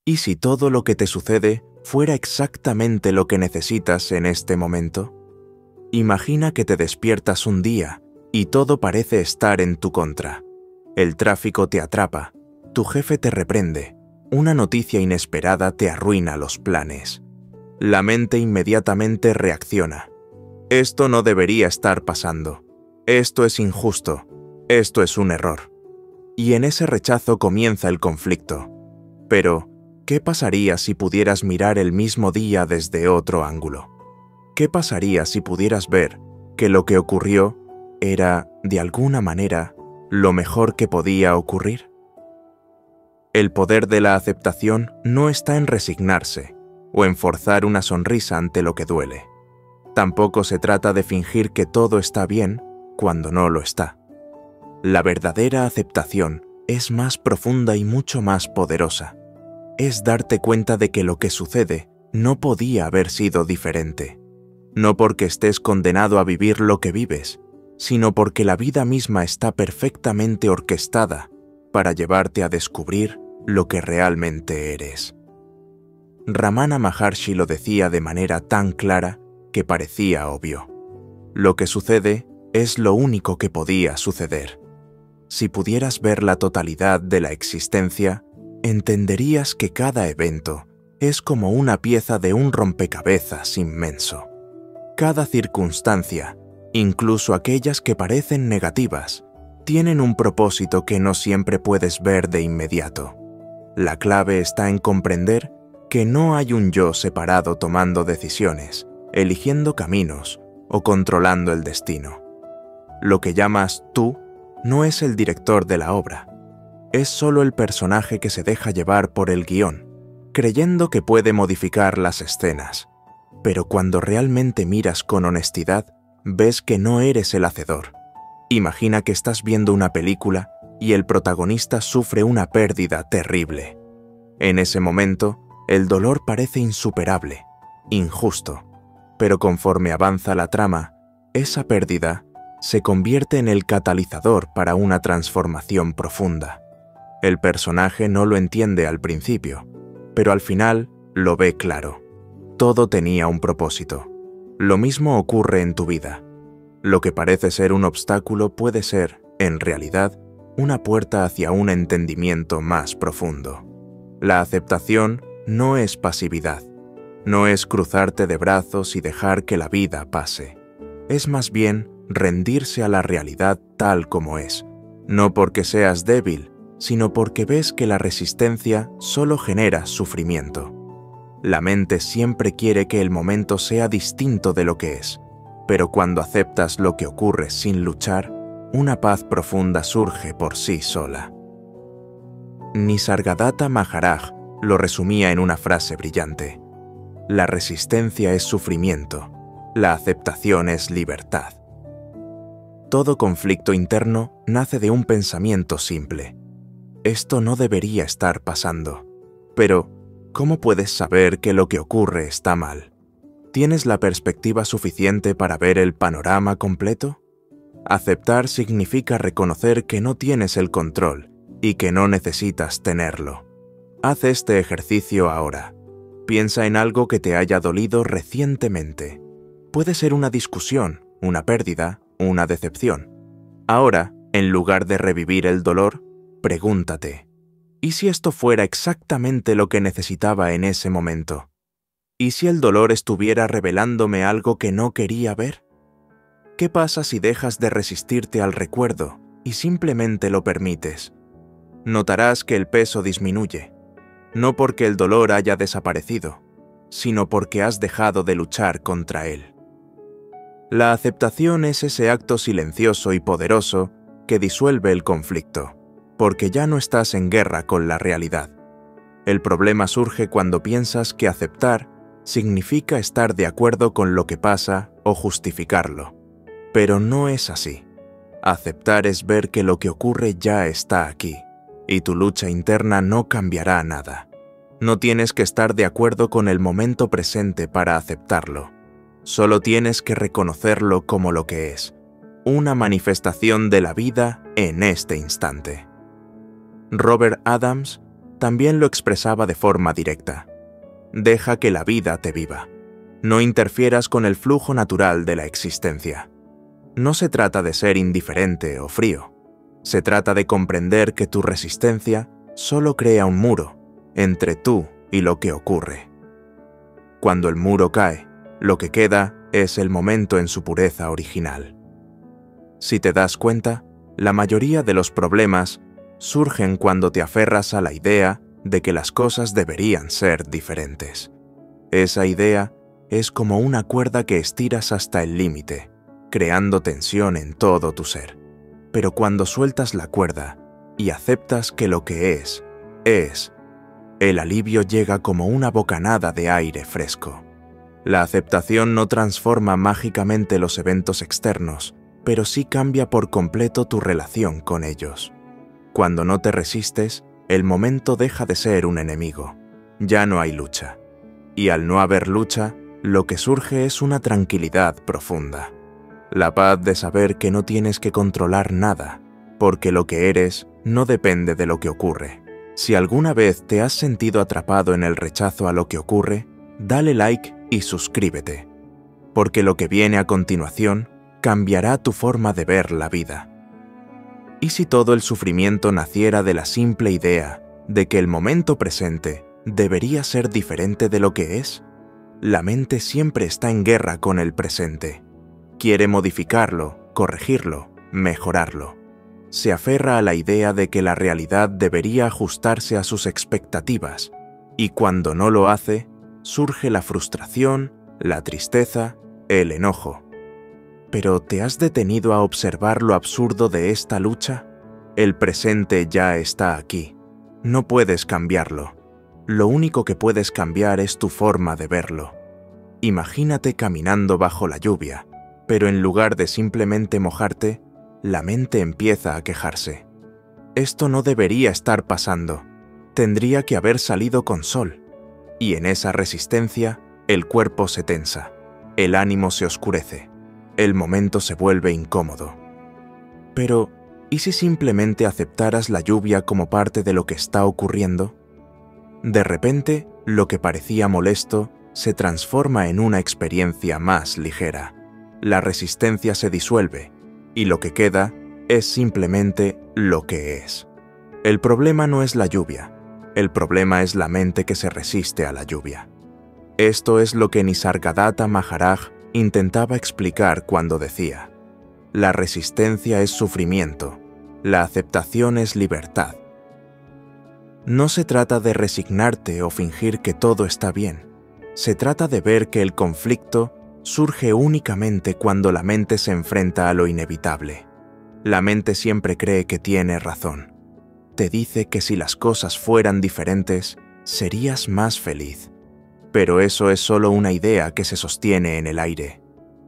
¿Y si todo lo que te sucede fuera exactamente lo que necesitas en este momento? Imagina que te despiertas un día y todo parece estar en tu contra. El tráfico te atrapa, tu jefe te reprende, una noticia inesperada te arruina los planes. La mente inmediatamente reacciona. Esto no debería estar pasando. Esto es injusto. Esto es un error. Y en ese rechazo comienza el conflicto. Pero, ¿qué pasaría si pudieras mirar el mismo día desde otro ángulo? ¿Qué pasaría si pudieras ver que lo que ocurrió era, de alguna manera, lo mejor que podía ocurrir? El poder de la aceptación no está en resignarse o en forzar una sonrisa ante lo que duele. Tampoco se trata de fingir que todo está bien cuando no lo está. La verdadera aceptación es más profunda y mucho más poderosa. Es darte cuenta de que lo que sucede no podía haber sido diferente. No porque estés condenado a vivir lo que vives, sino porque la vida misma está perfectamente orquestada para llevarte a descubrir lo que realmente eres. Ramana Maharshi lo decía de manera tan clara que parecía obvio. Lo que sucede es lo único que podía suceder. Si pudieras ver la totalidad de la existencia, entenderías que cada evento es como una pieza de un rompecabezas inmenso. Cada circunstancia, incluso aquellas que parecen negativas, tienen un propósito que no siempre puedes ver de inmediato. La clave está en comprender que no hay un yo separado tomando decisiones, eligiendo caminos o controlando el destino. Lo que llamas tú no es el director de la obra. Es solo el personaje que se deja llevar por el guión, creyendo que puede modificar las escenas. Pero cuando realmente miras con honestidad, ves que no eres el hacedor. Imagina que estás viendo una película y el protagonista sufre una pérdida terrible. En ese momento, el dolor parece insuperable, injusto, pero conforme avanza la trama, esa pérdida se convierte en el catalizador para una transformación profunda. El personaje no lo entiende al principio, pero al final lo ve claro. Todo tenía un propósito. Lo mismo ocurre en tu vida. Lo que parece ser un obstáculo puede ser, en realidad, una puerta hacia un entendimiento más profundo. La aceptación no es pasividad. No es cruzarte de brazos y dejar que la vida pase. Es más bien rendirse a la realidad tal como es, no porque seas débil, sino porque ves que la resistencia solo genera sufrimiento. La mente siempre quiere que el momento sea distinto de lo que es, pero cuando aceptas lo que ocurre sin luchar, una paz profunda surge por sí sola. Nisargadatta Maharaj lo resumía en una frase brillante: la resistencia es sufrimiento, la aceptación es libertad. Todo conflicto interno nace de un pensamiento simple. Esto no debería estar pasando. Pero, ¿cómo puedes saber que lo que ocurre está mal? ¿Tienes la perspectiva suficiente para ver el panorama completo? Aceptar significa reconocer que no tienes el control y que no necesitas tenerlo. Haz este ejercicio ahora. Piensa en algo que te haya dolido recientemente. Puede ser una discusión, una pérdida, una decepción. Ahora, en lugar de revivir el dolor, pregúntate: ¿y si esto fuera exactamente lo que necesitaba en ese momento? ¿Y si el dolor estuviera revelándome algo que no quería ver? ¿Qué pasa si dejas de resistirte al recuerdo y simplemente lo permites? Notarás que el peso disminuye, no porque el dolor haya desaparecido, sino porque has dejado de luchar contra él. La aceptación es ese acto silencioso y poderoso que disuelve el conflicto, porque ya no estás en guerra con la realidad. El problema surge cuando piensas que aceptar significa estar de acuerdo con lo que pasa o justificarlo. Pero no es así. Aceptar es ver que lo que ocurre ya está aquí, y tu lucha interna no cambiará nada. No tienes que estar de acuerdo con el momento presente para aceptarlo. Solo tienes que reconocerlo como lo que es, una manifestación de la vida en este instante. Robert Adams también lo expresaba de forma directa. Deja que la vida te viva. No interfieras con el flujo natural de la existencia. No se trata de ser indiferente o frío. Se trata de comprender que tu resistencia solo crea un muro entre tú y lo que ocurre. Cuando el muro cae, lo que queda es el momento en su pureza original. Si te das cuenta, la mayoría de los problemas surgen cuando te aferras a la idea de que las cosas deberían ser diferentes. Esa idea es como una cuerda que estiras hasta el límite, creando tensión en todo tu ser. Pero cuando sueltas la cuerda y aceptas que lo que es, el alivio llega como una bocanada de aire fresco. La aceptación no transforma mágicamente los eventos externos, pero sí cambia por completo tu relación con ellos. Cuando no te resistes, el momento deja de ser un enemigo. Ya no hay lucha. Y al no haber lucha, lo que surge es una tranquilidad profunda. La paz de saber que no tienes que controlar nada, porque lo que eres no depende de lo que ocurre. Si alguna vez te has sentido atrapado en el rechazo a lo que ocurre, dale like y suscríbete, porque lo que viene a continuación cambiará tu forma de ver la vida. ¿Y si todo el sufrimiento naciera de la simple idea de que el momento presente debería ser diferente de lo que es? La mente siempre está en guerra con el presente. Quiere modificarlo, corregirlo, mejorarlo. Se aferra a la idea de que la realidad debería ajustarse a sus expectativas, y cuando no lo hace, surge la frustración, la tristeza, el enojo. ¿Pero te has detenido a observar lo absurdo de esta lucha? El presente ya está aquí. No puedes cambiarlo. Lo único que puedes cambiar es tu forma de verlo. Imagínate caminando bajo la lluvia, pero en lugar de simplemente mojarte, la mente empieza a quejarse. Esto no debería estar pasando. Tendría que haber salido con sol. Y en esa resistencia, el cuerpo se tensa, el ánimo se oscurece, el momento se vuelve incómodo. Pero, ¿y si simplemente aceptaras la lluvia como parte de lo que está ocurriendo? De repente, lo que parecía molesto se transforma en una experiencia más ligera. La resistencia se disuelve, y lo que queda es simplemente lo que es. El problema no es la lluvia, el problema es la mente que se resiste a la lluvia. Esto es lo que Nisargadatta Maharaj intentaba explicar cuando decía: la resistencia es sufrimiento, la aceptación es libertad. No se trata de resignarte o fingir que todo está bien. Se trata de ver que el conflicto surge únicamente cuando la mente se enfrenta a lo inevitable. La mente siempre cree que tiene razón. Te dice que si las cosas fueran diferentes, serías más feliz. Pero eso es solo una idea que se sostiene en el aire.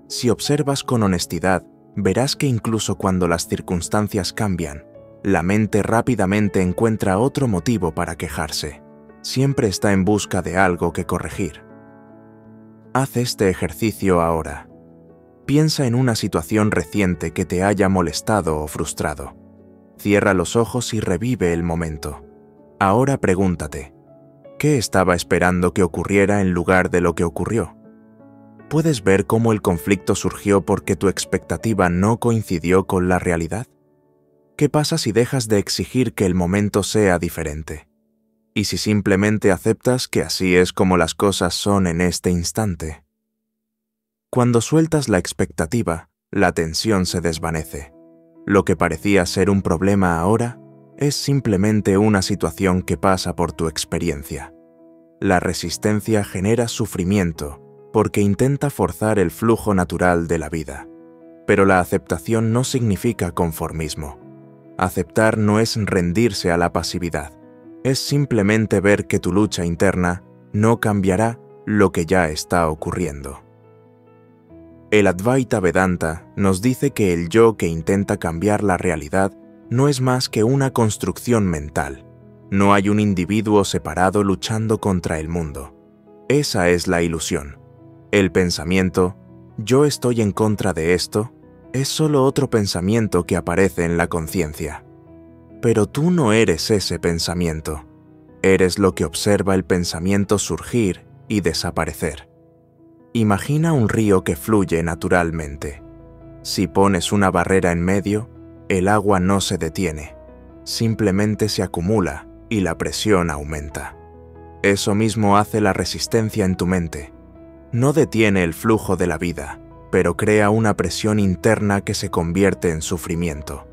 Si observas con honestidad, verás que incluso cuando las circunstancias cambian, la mente rápidamente encuentra otro motivo para quejarse. Siempre está en busca de algo que corregir. Haz este ejercicio ahora. Piensa en una situación reciente que te haya molestado o frustrado. Cierra los ojos y revive el momento. Ahora pregúntate, ¿qué estaba esperando que ocurriera en lugar de lo que ocurrió? ¿Puedes ver cómo el conflicto surgió porque tu expectativa no coincidió con la realidad? ¿Qué pasa si dejas de exigir que el momento sea diferente? ¿Y si simplemente aceptas que así es como las cosas son en este instante? Cuando sueltas la expectativa, la tensión se desvanece. Lo que parecía ser un problema ahora es simplemente una situación que pasa por tu experiencia. La resistencia genera sufrimiento porque intenta forzar el flujo natural de la vida. Pero la aceptación no significa conformismo. Aceptar no es rendirse a la pasividad. Es simplemente ver que tu lucha interna no cambiará lo que ya está ocurriendo. El Advaita Vedanta nos dice que el yo que intenta cambiar la realidad no es más que una construcción mental. No hay un individuo separado luchando contra el mundo. Esa es la ilusión. El pensamiento, yo estoy en contra de esto, es solo otro pensamiento que aparece en la conciencia. Pero tú no eres ese pensamiento. Eres lo que observa el pensamiento surgir y desaparecer. Imagina un río que fluye naturalmente. Si pones una barrera en medio, el agua no se detiene, simplemente se acumula y la presión aumenta. Eso mismo hace la resistencia en tu mente. No detiene el flujo de la vida, pero crea una presión interna que se convierte en sufrimiento.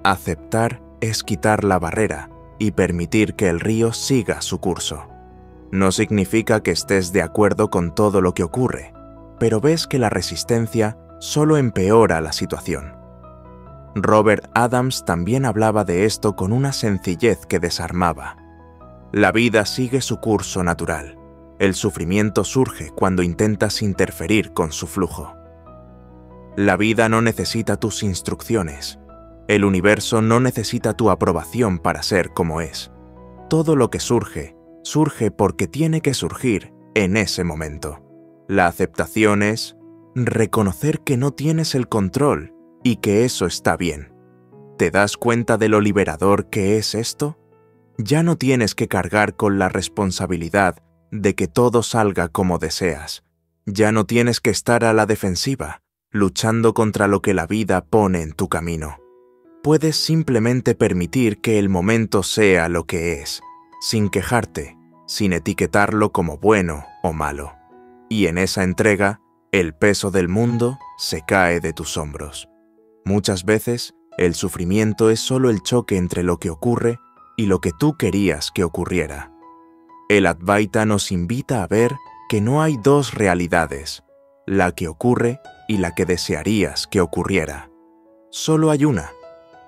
Aceptar es quitar la barrera y permitir que el río siga su curso. No significa que estés de acuerdo con todo lo que ocurre, pero ves que la resistencia solo empeora la situación. Robert Adams también hablaba de esto con una sencillez que desarmaba. La vida sigue su curso natural. El sufrimiento surge cuando intentas interferir con su flujo. La vida no necesita tus instrucciones. El universo no necesita tu aprobación para ser como es. Todo lo que surge, surge porque tiene que surgir en ese momento. La aceptación es reconocer que no tienes el control y que eso está bien. ¿Te das cuenta de lo liberador que es esto? Ya no tienes que cargar con la responsabilidad de que todo salga como deseas. Ya no tienes que estar a la defensiva, luchando contra lo que la vida pone en tu camino. Puedes simplemente permitir que el momento sea lo que es, sin quejarte, sin etiquetarlo como bueno o malo. Y en esa entrega, el peso del mundo se cae de tus hombros. Muchas veces, el sufrimiento es solo el choque entre lo que ocurre y lo que tú querías que ocurriera. El Advaita nos invita a ver que no hay dos realidades, la que ocurre y la que desearías que ocurriera. Solo hay una,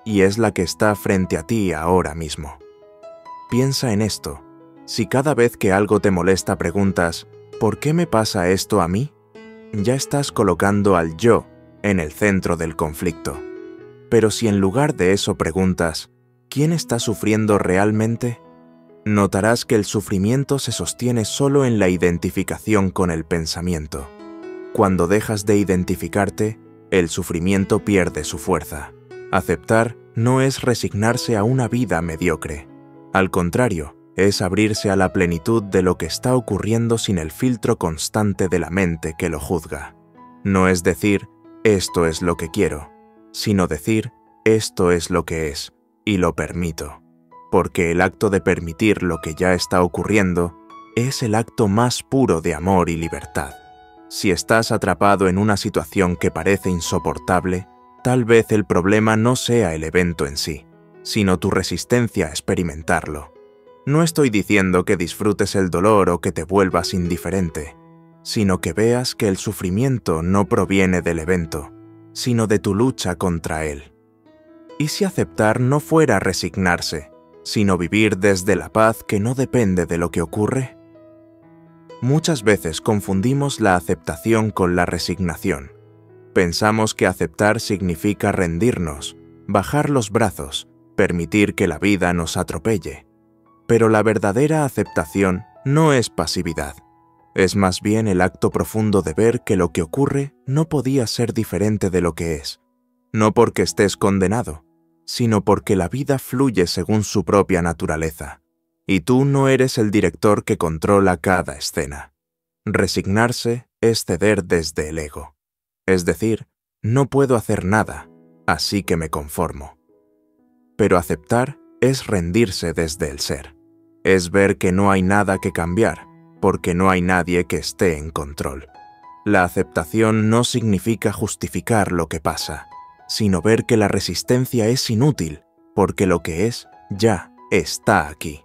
y es la que está frente a ti ahora mismo. Piensa en esto. Si cada vez que algo te molesta preguntas, ¿por qué me pasa esto a mí?, ya estás colocando al yo en el centro del conflicto. Pero si en lugar de eso preguntas, ¿quién está sufriendo realmente?, notarás que el sufrimiento se sostiene solo en la identificación con el pensamiento. Cuando dejas de identificarte, el sufrimiento pierde su fuerza. Aceptar no es resignarse a una vida mediocre. Al contrario, es abrirse a la plenitud de lo que está ocurriendo sin el filtro constante de la mente que lo juzga. No es decir, esto es lo que quiero, sino decir, esto es lo que es, y lo permito. Porque el acto de permitir lo que ya está ocurriendo es el acto más puro de amor y libertad. Si estás atrapado en una situación que parece insoportable, tal vez el problema no sea el evento en sí, sino tu resistencia a experimentarlo. No estoy diciendo que disfrutes el dolor o que te vuelvas indiferente, sino que veas que el sufrimiento no proviene del evento, sino de tu lucha contra él. ¿Y si aceptar no fuera resignarse, sino vivir desde la paz que no depende de lo que ocurre? Muchas veces confundimos la aceptación con la resignación. Pensamos que aceptar significa rendirnos, bajar los brazos, permitir que la vida nos atropelle. Pero la verdadera aceptación no es pasividad. Es más bien el acto profundo de ver que lo que ocurre no podía ser diferente de lo que es. No porque estés condenado, sino porque la vida fluye según su propia naturaleza. Y tú no eres el director que controla cada escena. Resignarse es ceder desde el ego. Es decir, no puedo hacer nada, así que me conformo. Pero aceptar es rendirse desde el ser. Es ver que no hay nada que cambiar, porque no hay nadie que esté en control. La aceptación no significa justificar lo que pasa, sino ver que la resistencia es inútil, porque lo que es ya está aquí.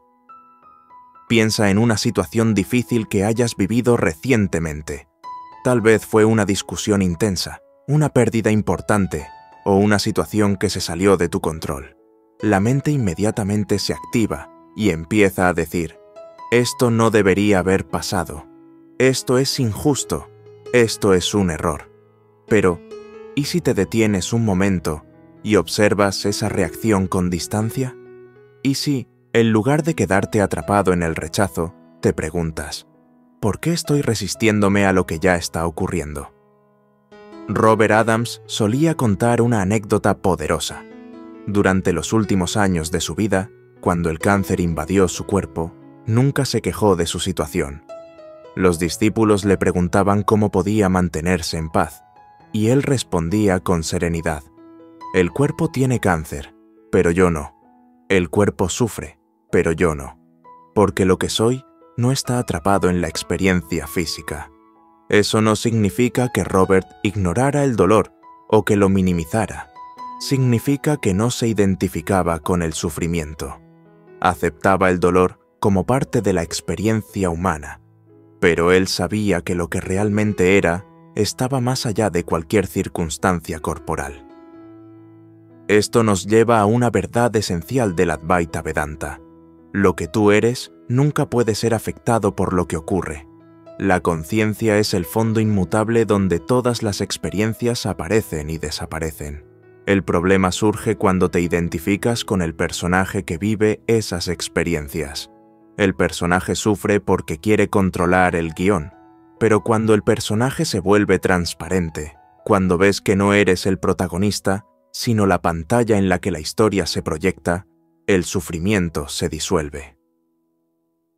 Piensa en una situación difícil que hayas vivido recientemente. Tal vez fue una discusión intensa, una pérdida importante o una situación que se salió de tu control. La mente inmediatamente se activa y empieza a decir, esto no debería haber pasado, esto es injusto, esto es un error. Pero, ¿y si te detienes un momento y observas esa reacción con distancia? ¿Y si, en lugar de quedarte atrapado en el rechazo, te preguntas, ¿por qué estoy resistiéndome a lo que ya está ocurriendo? Robert Adams solía contar una anécdota poderosa. Durante los últimos años de su vida, cuando el cáncer invadió su cuerpo, nunca se quejó de su situación. Los discípulos le preguntaban cómo podía mantenerse en paz, y él respondía con serenidad: el cuerpo tiene cáncer, pero yo no. El cuerpo sufre, pero yo no. Porque lo que soy no está atrapado en la experiencia física. Eso no significa que Robert ignorara el dolor o que lo minimizara. Significa que no se identificaba con el sufrimiento. Aceptaba el dolor como parte de la experiencia humana, pero él sabía que lo que realmente era estaba más allá de cualquier circunstancia corporal. Esto nos lleva a una verdad esencial del Advaita Vedanta. Lo que tú eres nunca puede ser afectado por lo que ocurre. La conciencia es el fondo inmutable donde todas las experiencias aparecen y desaparecen. El problema surge cuando te identificas con el personaje que vive esas experiencias. El personaje sufre porque quiere controlar el guión, pero cuando el personaje se vuelve transparente, cuando ves que no eres el protagonista, sino la pantalla en la que la historia se proyecta, el sufrimiento se disuelve.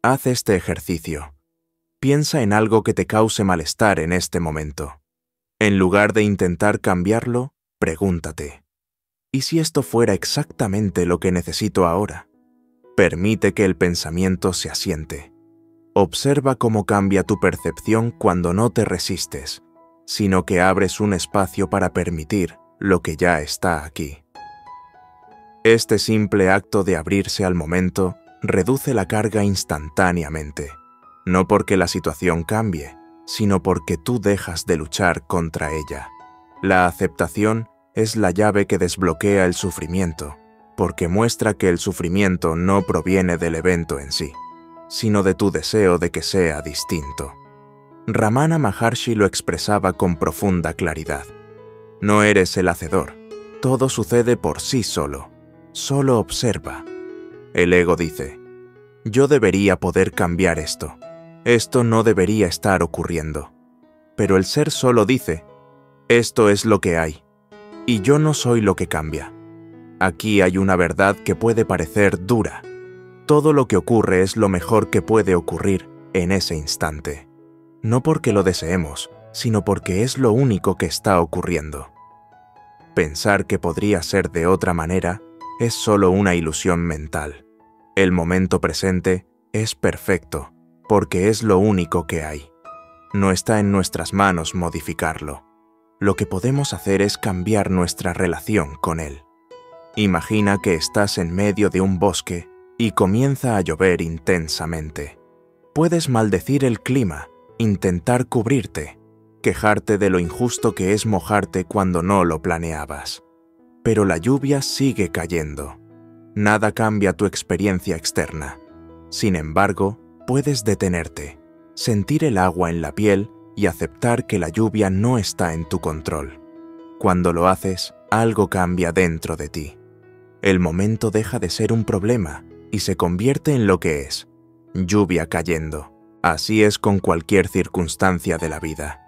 Haz este ejercicio. Piensa en algo que te cause malestar en este momento. En lugar de intentar cambiarlo, pregúntate: ¿y si esto fuera exactamente lo que necesito ahora? Permite que el pensamiento se asiente. Observa cómo cambia tu percepción cuando no te resistes, sino que abres un espacio para permitir lo que ya está aquí. Este simple acto de abrirse al momento reduce la carga instantáneamente, no porque la situación cambie, sino porque tú dejas de luchar contra ella. La aceptación es la llave que desbloquea el sufrimiento, porque muestra que el sufrimiento no proviene del evento en sí, sino de tu deseo de que sea distinto. Ramana Maharshi lo expresaba con profunda claridad. No eres el hacedor, todo sucede por sí solo, solo observa. El ego dice: yo debería poder cambiar esto, esto no debería estar ocurriendo. Pero el ser solo dice: esto es lo que hay, y yo no soy lo que cambia. Aquí hay una verdad que puede parecer dura. Todo lo que ocurre es lo mejor que puede ocurrir en ese instante. No porque lo deseemos, sino porque es lo único que está ocurriendo. Pensar que podría ser de otra manera es solo una ilusión mental. El momento presente es perfecto, porque es lo único que hay. No está en nuestras manos modificarlo. Lo que podemos hacer es cambiar nuestra relación con él. Imagina que estás en medio de un bosque y comienza a llover intensamente. Puedes maldecir el clima, intentar cubrirte, quejarte de lo injusto que es mojarte cuando no lo planeabas. Pero la lluvia sigue cayendo. Nada cambia tu experiencia externa. Sin embargo, puedes detenerte, sentir el agua en la piel y aceptar que la lluvia no está en tu control. Cuando lo haces, algo cambia dentro de ti. El momento deja de ser un problema y se convierte en lo que es: lluvia cayendo. Así es con cualquier circunstancia de la vida.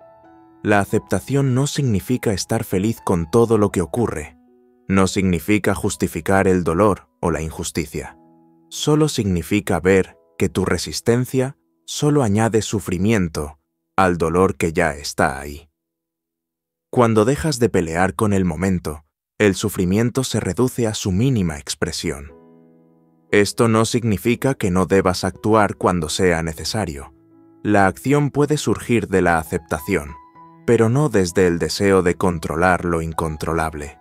La aceptación no significa estar feliz con todo lo que ocurre. No significa justificar el dolor o la injusticia. Solo significa ver que tu resistencia solo añade sufrimiento al dolor que ya está ahí. Cuando dejas de pelear con el momento, el sufrimiento se reduce a su mínima expresión. Esto no significa que no debas actuar cuando sea necesario. La acción puede surgir de la aceptación, pero no desde el deseo de controlar lo incontrolable.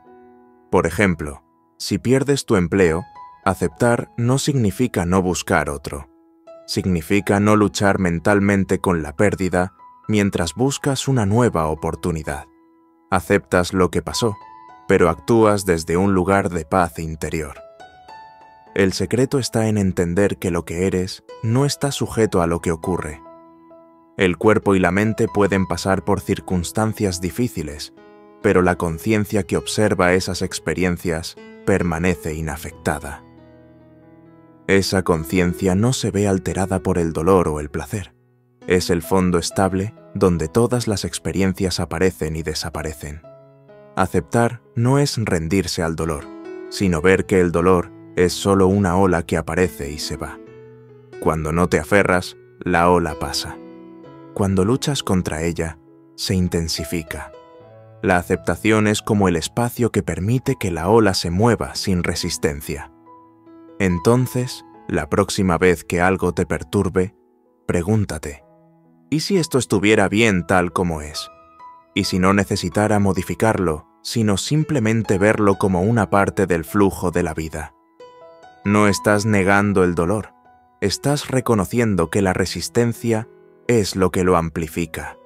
Por ejemplo, si pierdes tu empleo, aceptar no significa no buscar otro. Significa no luchar mentalmente con la pérdida mientras buscas una nueva oportunidad. Aceptas lo que pasó, pero actúas desde un lugar de paz interior. El secreto está en entender que lo que eres no está sujeto a lo que ocurre. El cuerpo y la mente pueden pasar por circunstancias difíciles, pero la conciencia que observa esas experiencias permanece inafectada. Esa conciencia no se ve alterada por el dolor o el placer. Es el fondo estable donde todas las experiencias aparecen y desaparecen. Aceptar no es rendirse al dolor, sino ver que el dolor es solo una ola que aparece y se va. Cuando no te aferras, la ola pasa. Cuando luchas contra ella, se intensifica. La aceptación es como el espacio que permite que la ola se mueva sin resistencia. Entonces, la próxima vez que algo te perturbe, pregúntate, ¿y si esto estuviera bien tal como es? ¿Y si no necesitara modificarlo, sino simplemente verlo como una parte del flujo de la vida? No estás negando el dolor, estás reconociendo que la resistencia es lo que lo amplifica.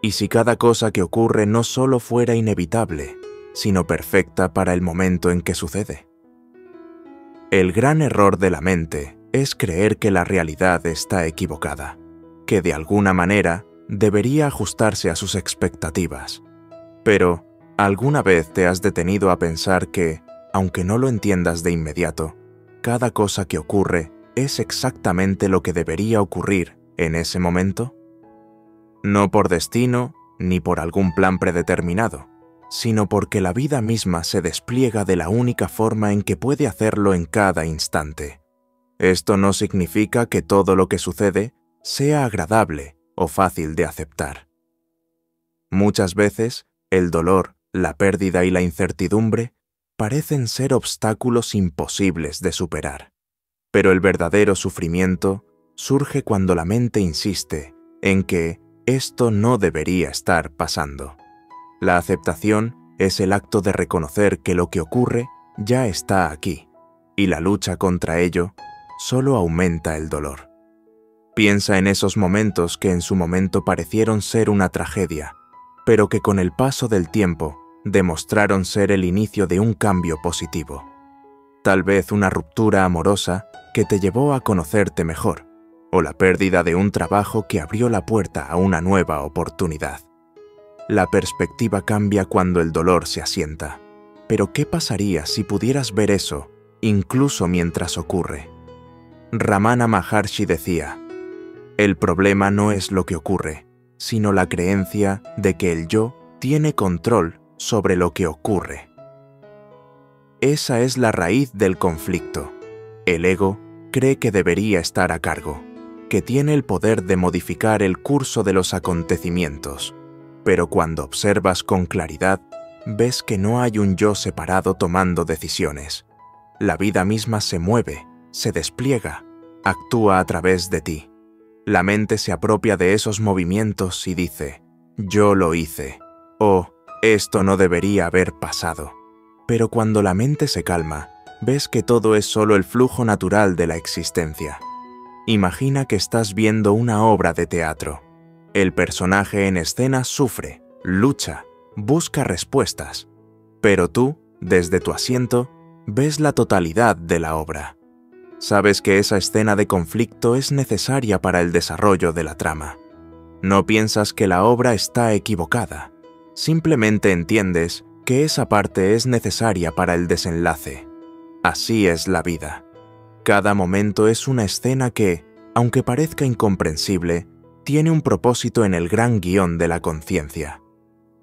Y si cada cosa que ocurre no solo fuera inevitable, sino perfecta para el momento en que sucede. El gran error de la mente es creer que la realidad está equivocada, que de alguna manera debería ajustarse a sus expectativas. Pero, ¿alguna vez te has detenido a pensar que, aunque no lo entiendas de inmediato, cada cosa que ocurre es exactamente lo que debería ocurrir en ese momento? No por destino ni por algún plan predeterminado, sino porque la vida misma se despliega de la única forma en que puede hacerlo en cada instante. Esto no significa que todo lo que sucede sea agradable o fácil de aceptar. Muchas veces, el dolor, la pérdida y la incertidumbre parecen ser obstáculos imposibles de superar. Pero el verdadero sufrimiento surge cuando la mente insiste en que esto no debería estar pasando. La aceptación es el acto de reconocer que lo que ocurre ya está aquí, y la lucha contra ello solo aumenta el dolor. Piensa en esos momentos que en su momento parecieron ser una tragedia, pero que con el paso del tiempo demostraron ser el inicio de un cambio positivo. Tal vez una ruptura amorosa que te llevó a conocerte mejor, o la pérdida de un trabajo que abrió la puerta a una nueva oportunidad. La perspectiva cambia cuando el dolor se asienta. Pero ¿qué pasaría si pudieras ver eso, incluso mientras ocurre? Ramana Maharshi decía, el problema no es lo que ocurre, sino la creencia de que el yo tiene control sobre lo que ocurre. Esa es la raíz del conflicto. El ego cree que debería estar a cargo, que tiene el poder de modificar el curso de los acontecimientos, pero cuando observas con claridad, ves que no hay un yo separado tomando decisiones. La vida misma se mueve, se despliega, actúa a través de ti. La mente se apropia de esos movimientos y dice, yo lo hice, o esto no debería haber pasado. Pero cuando la mente se calma, ves que todo es solo el flujo natural de la existencia. Imagina que estás viendo una obra de teatro. El personaje en escena sufre, lucha, busca respuestas, pero tú, desde tu asiento, ves la totalidad de la obra. Sabes que esa escena de conflicto es necesaria para el desarrollo de la trama. No piensas que la obra está equivocada, simplemente entiendes que esa parte es necesaria para el desenlace. Así es la vida. Cada momento es una escena que, aunque parezca incomprensible, tiene un propósito en el gran guión de la conciencia.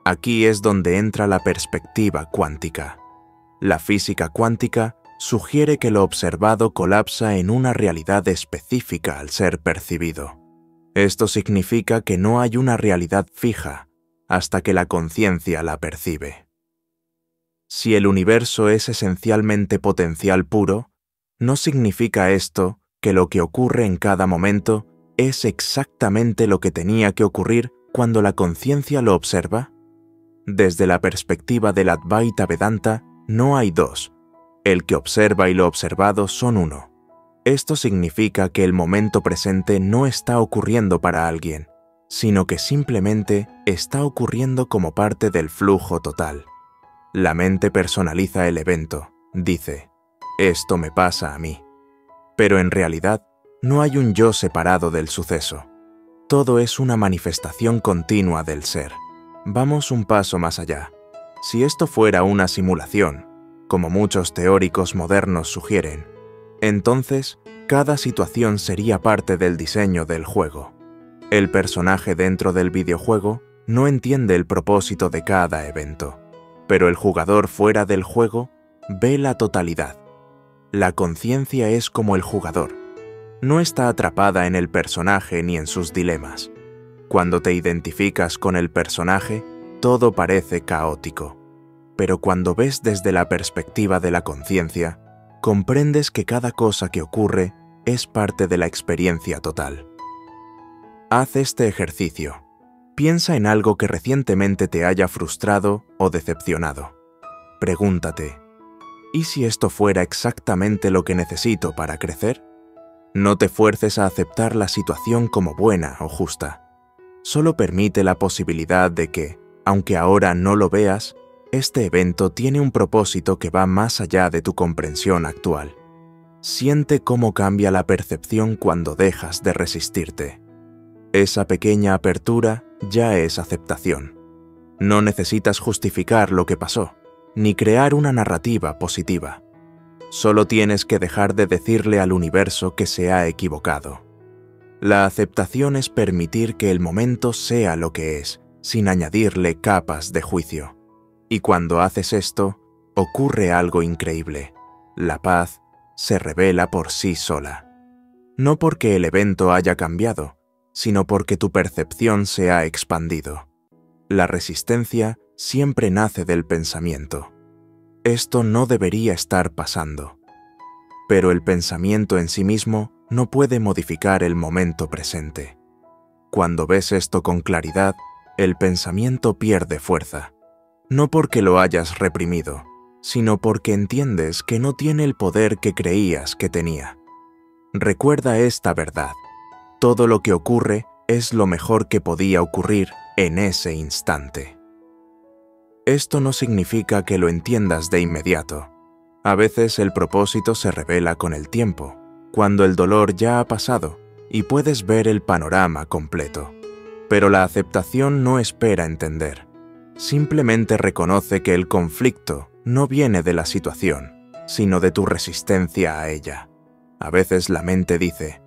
Aquí es donde entra la perspectiva cuántica. La física cuántica sugiere que lo observado colapsa en una realidad específica al ser percibido. Esto significa que no hay una realidad fija hasta que la conciencia la percibe. Si el universo es esencialmente potencial puro, ¿no significa esto que lo que ocurre en cada momento es exactamente lo que tenía que ocurrir cuando la conciencia lo observa? Desde la perspectiva del Advaita Vedanta, no hay dos. El que observa y lo observado son uno. Esto significa que el momento presente no está ocurriendo para alguien, sino que simplemente está ocurriendo como parte del flujo total. La mente personaliza el evento, dice, esto me pasa a mí. Pero en realidad, no hay un yo separado del suceso. Todo es una manifestación continua del ser. Vamos un paso más allá. Si esto fuera una simulación, como muchos teóricos modernos sugieren, entonces cada situación sería parte del diseño del juego. El personaje dentro del videojuego no entiende el propósito de cada evento, pero el jugador fuera del juego ve la totalidad. La conciencia es como el jugador. no está atrapada en el personaje ni en sus dilemas. Cuando te identificas con el personaje, todo parece caótico. Pero cuando ves desde la perspectiva de la conciencia, comprendes que cada cosa que ocurre es parte de la experiencia total. Haz este ejercicio. Piensa en algo que recientemente te haya frustrado o decepcionado. Pregúntate, ¿y si esto fuera exactamente lo que necesito para crecer? No te fuerces a aceptar la situación como buena o justa. Solo permite la posibilidad de que, aunque ahora no lo veas, este evento tiene un propósito que va más allá de tu comprensión actual. Siente cómo cambia la percepción cuando dejas de resistirte. Esa pequeña apertura ya es aceptación. No necesitas justificar lo que pasó, ni crear una narrativa positiva. Solo tienes que dejar de decirle al universo que se ha equivocado. La aceptación es permitir que el momento sea lo que es, sin añadirle capas de juicio. Y cuando haces esto, ocurre algo increíble. La paz se revela por sí sola. No porque el evento haya cambiado, sino porque tu percepción se ha expandido. La resistencia siempre nace del pensamiento. Esto no debería estar pasando. Pero el pensamiento en sí mismo no puede modificar el momento presente. Cuando ves esto con claridad, el pensamiento pierde fuerza. No porque lo hayas reprimido, sino porque entiendes que no tiene el poder que creías que tenía. Recuerda esta verdad. Todo lo que ocurre es lo mejor que podía ocurrir en ese instante. Esto no significa que lo entiendas de inmediato. A veces el propósito se revela con el tiempo, cuando el dolor ya ha pasado y puedes ver el panorama completo. Pero la aceptación no espera entender. Simplemente reconoce que el conflicto no viene de la situación, sino de tu resistencia a ella. A veces la mente dice,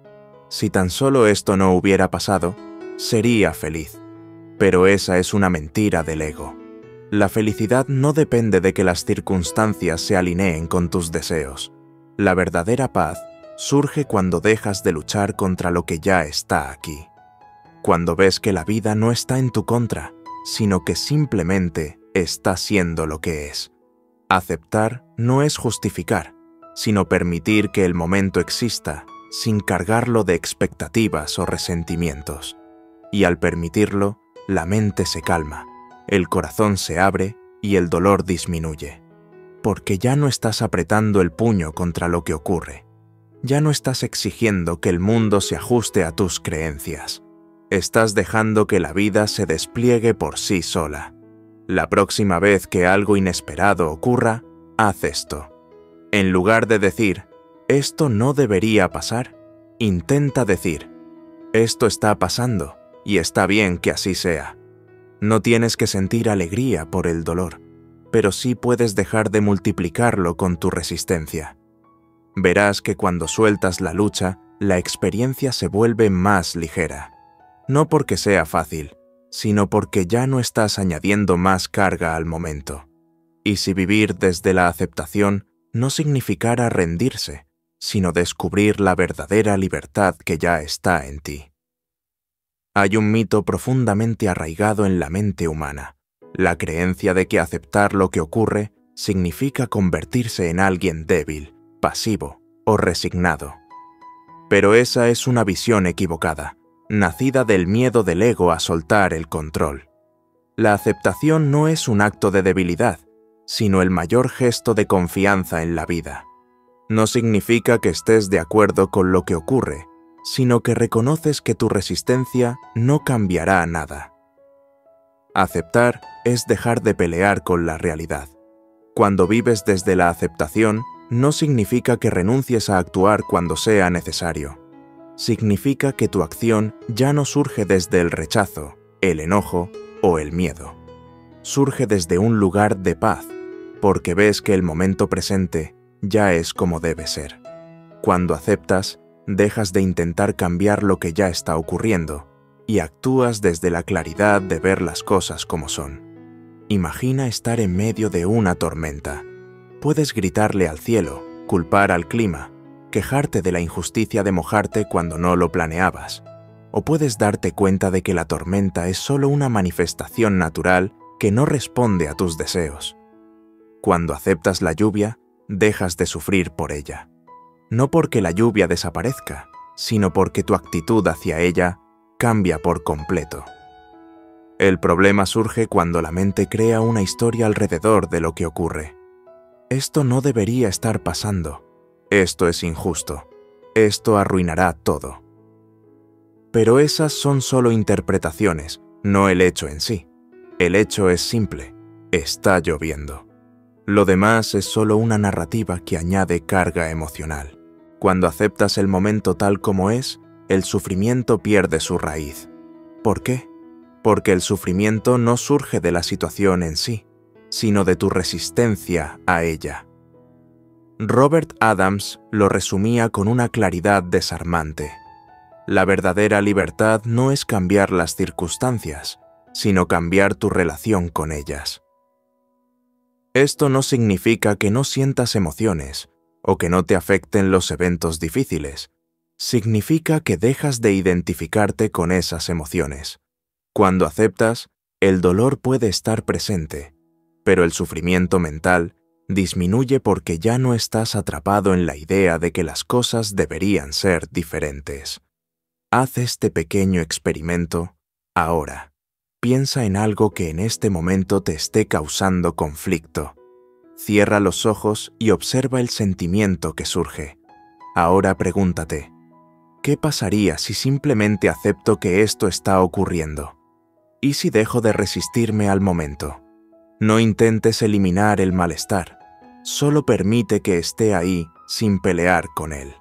si tan solo esto no hubiera pasado, sería feliz. Pero esa es una mentira del ego. La felicidad no depende de que las circunstancias se alineen con tus deseos. La verdadera paz surge cuando dejas de luchar contra lo que ya está aquí. Cuando ves que la vida no está en tu contra, sino que simplemente está siendo lo que es. Aceptar no es justificar, sino permitir que el momento exista sin cargarlo de expectativas o resentimientos. Y al permitirlo, la mente se calma, el corazón se abre y el dolor disminuye. Porque ya no estás apretando el puño contra lo que ocurre. Ya no estás exigiendo que el mundo se ajuste a tus creencias. Estás dejando que la vida se despliegue por sí sola. La próxima vez que algo inesperado ocurra, haz esto. En lugar de decir, esto no debería pasar, intenta decir, esto está pasando y está bien que así sea. No tienes que sentir alegría por el dolor, pero sí puedes dejar de multiplicarlo con tu resistencia. Verás que cuando sueltas la lucha, la experiencia se vuelve más ligera. No porque sea fácil, sino porque ya no estás añadiendo más carga al momento. Y si vivir desde la aceptación no significara rendirse, sino descubrir la verdadera libertad que ya está en ti. Hay un mito profundamente arraigado en la mente humana, la creencia de que aceptar lo que ocurre significa convertirse en alguien débil, pasivo o resignado. Pero esa es una visión equivocada, nacida del miedo del ego a soltar el control. La aceptación no es un acto de debilidad, sino el mayor gesto de confianza en la vida. No significa que estés de acuerdo con lo que ocurre, sino que reconoces que tu resistencia no cambiará nada. Aceptar es dejar de pelear con la realidad. Cuando vives desde la aceptación, no significa que renuncies a actuar cuando sea necesario. Significa que tu acción ya no surge desde el rechazo, el enojo o el miedo. Surge desde un lugar de paz, porque ves que el momento presente ya es como debe ser. Cuando aceptas, dejas de intentar cambiar lo que ya está ocurriendo y actúas desde la claridad de ver las cosas como son. Imagina estar en medio de una tormenta. Puedes gritarle al cielo, culpar al clima, quejarte de la injusticia de mojarte cuando no lo planeabas, o puedes darte cuenta de que la tormenta es solo una manifestación natural que no responde a tus deseos. Cuando aceptas la lluvia, dejas de sufrir por ella. No porque la lluvia desaparezca, sino porque tu actitud hacia ella cambia por completo. El problema surge cuando la mente crea una historia alrededor de lo que ocurre. Esto no debería estar pasando. Esto es injusto. Esto arruinará todo. Pero esas son solo interpretaciones, no el hecho en sí. El hecho es simple. Está lloviendo. Lo demás es solo una narrativa que añade carga emocional. Cuando aceptas el momento tal como es, el sufrimiento pierde su raíz. ¿Por qué? Porque el sufrimiento no surge de la situación en sí, sino de tu resistencia a ella. Robert Adams lo resumía con una claridad desarmante. La verdadera libertad no es cambiar las circunstancias, sino cambiar tu relación con ellas. Esto no significa que no sientas emociones o que no te afecten los eventos difíciles. Significa que dejas de identificarte con esas emociones. Cuando aceptas, el dolor puede estar presente, pero el sufrimiento mental disminuye porque ya no estás atrapado en la idea de que las cosas deberían ser diferentes. Haz este pequeño experimento ahora. Piensa en algo que en este momento te esté causando conflicto. Cierra los ojos y observa el sentimiento que surge. Ahora pregúntate, ¿qué pasaría si simplemente acepto que esto está ocurriendo? ¿Y si dejo de resistirme al momento? No intentes eliminar el malestar, solo permite que esté ahí sin pelear con él.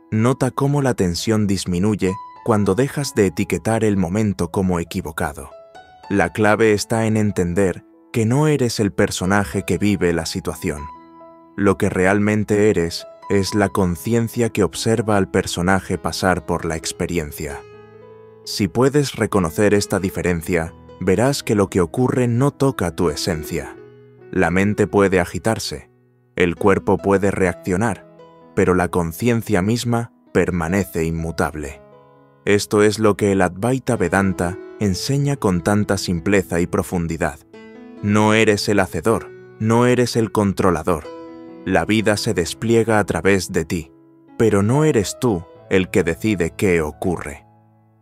Nota cómo la tensión disminuye cuando dejas de etiquetar el momento como equivocado. La clave está en entender que no eres el personaje que vive la situación. Lo que realmente eres es la conciencia que observa al personaje pasar por la experiencia. Si puedes reconocer esta diferencia, verás que lo que ocurre no toca tu esencia. La mente puede agitarse, el cuerpo puede reaccionar, pero la conciencia misma permanece inmutable. Esto es lo que el Advaita Vedanta enseña con tanta simpleza y profundidad. No eres el hacedor, no eres el controlador. La vida se despliega a través de ti, pero no eres tú el que decide qué ocurre.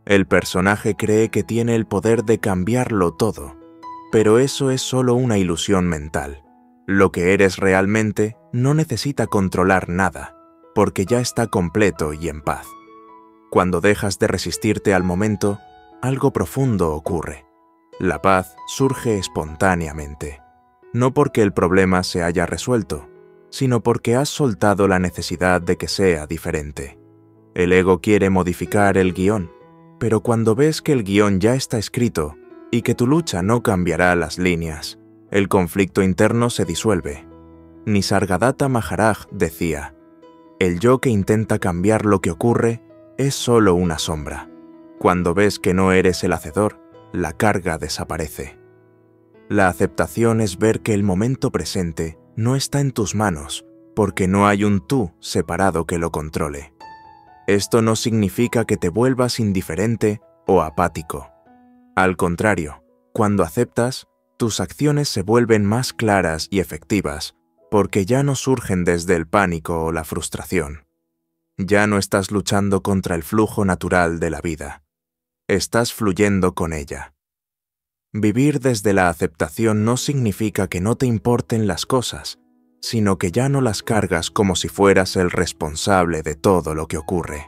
El personaje cree que tiene el poder de cambiarlo todo, pero eso es solo una ilusión mental. Lo que eres realmente no necesita controlar nada, porque ya está completo y en paz. Cuando dejas de resistirte al momento, algo profundo ocurre. La paz surge espontáneamente, no porque el problema se haya resuelto, sino porque has soltado la necesidad de que sea diferente. El ego quiere modificar el guión, pero cuando ves que el guión ya está escrito y que tu lucha no cambiará las líneas, el conflicto interno se disuelve. Nisargadatta Maharaj decía, el yo que intenta cambiar lo que ocurre es solo una sombra. Cuando ves que no eres el hacedor, la carga desaparece. La aceptación es ver que el momento presente no está en tus manos, porque no hay un tú separado que lo controle. Esto no significa que te vuelvas indiferente o apático. Al contrario, cuando aceptas, tus acciones se vuelven más claras y efectivas, porque ya no surgen desde el pánico o la frustración. Ya no estás luchando contra el flujo natural de la vida. Estás fluyendo con ella. Vivir desde la aceptación no significa que no te importen las cosas, sino que ya no las cargas como si fueras el responsable de todo lo que ocurre.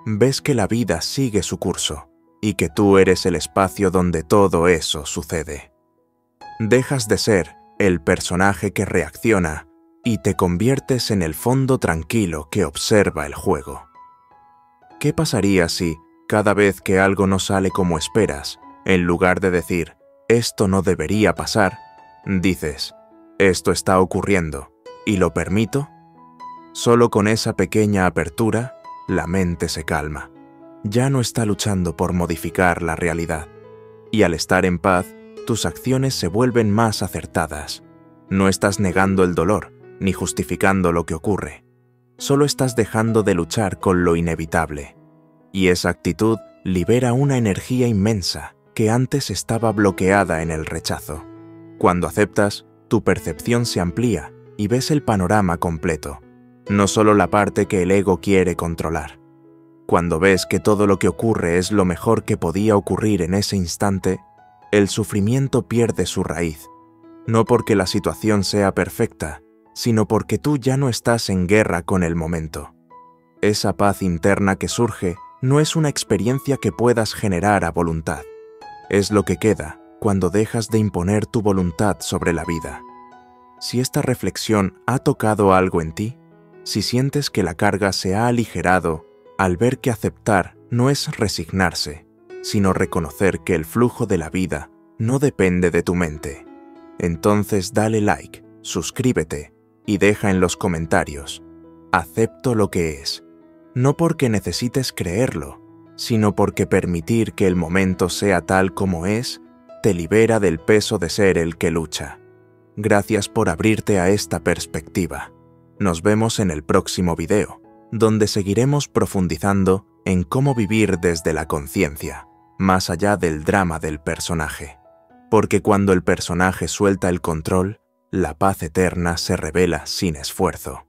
Ves que la vida sigue su curso y que tú eres el espacio donde todo eso sucede. Dejas de ser el personaje que reacciona y te conviertes en el fondo tranquilo que observa el juego. ¿Qué pasaría si, cada vez que algo no sale como esperas, en lugar de decir, esto no debería pasar, dices, esto está ocurriendo, ¿y lo permito? Solo con esa pequeña apertura, la mente se calma. Ya no está luchando por modificar la realidad. Y al estar en paz, tus acciones se vuelven más acertadas. No estás negando el dolor, ni justificando lo que ocurre. solo estás dejando de luchar con lo inevitable. Y esa actitud libera una energía inmensa que antes estaba bloqueada en el rechazo. Cuando aceptas, tu percepción se amplía y ves el panorama completo, no solo la parte que el ego quiere controlar. Cuando ves que todo lo que ocurre es lo mejor que podía ocurrir en ese instante, el sufrimiento pierde su raíz, no porque la situación sea perfecta, sino porque tú ya no estás en guerra con el momento. Esa paz interna que surge no es una experiencia que puedas generar a voluntad. Es lo que queda cuando dejas de imponer tu voluntad sobre la vida. Si esta reflexión ha tocado algo en ti, si sientes que la carga se ha aligerado al ver que aceptar no es resignarse, sino reconocer que el flujo de la vida no depende de tu mente, entonces dale like, suscríbete y deja en los comentarios: acepto lo que es, no porque necesites creerlo, sino porque permitir que el momento sea tal como es te libera del peso de ser el que lucha. Gracias por abrirte a esta perspectiva. Nos vemos en el próximo video, donde seguiremos profundizando en cómo vivir desde la conciencia, más allá del drama del personaje. Porque cuando el personaje suelta el control, la paz eterna se revela sin esfuerzo.